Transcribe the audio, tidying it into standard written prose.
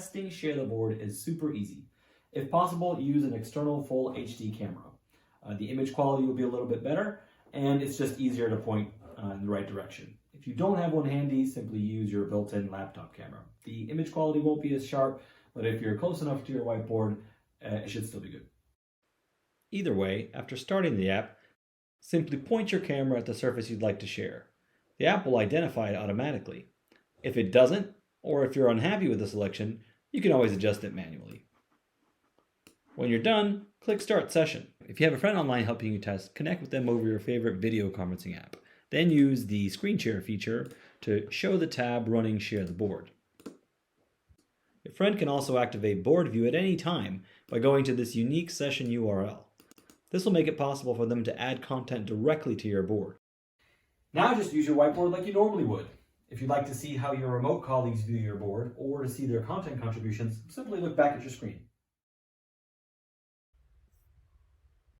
testing ShareTheBoard is super easy. If possible, use an external full HD camera. The image quality will be a little bit better, and it's just easier to point in the right direction. If you don't have one handy, simply use your built-in laptop camera. The image quality won't be as sharp, but if you're close enough to your whiteboard, it should still be good. Either way, after starting the app, simply point your camera at the surface you'd like to share. The app will identify it automatically. If it doesn't, or if you're unhappy with the selection, you can always adjust it manually. When you're done, click Start Session. If you have a friend online helping you test, connect with them over your favorite video conferencing app. Then use the Screen Share feature to show the tab running ShareTheBoard. Your friend can also activate Board View at any time by going to this unique session URL. This will make it possible for them to add content directly to your board. Now just use your whiteboard like you normally would. If you'd like to see how your remote colleagues view your board or to see their content contributions, simply look back at your screen.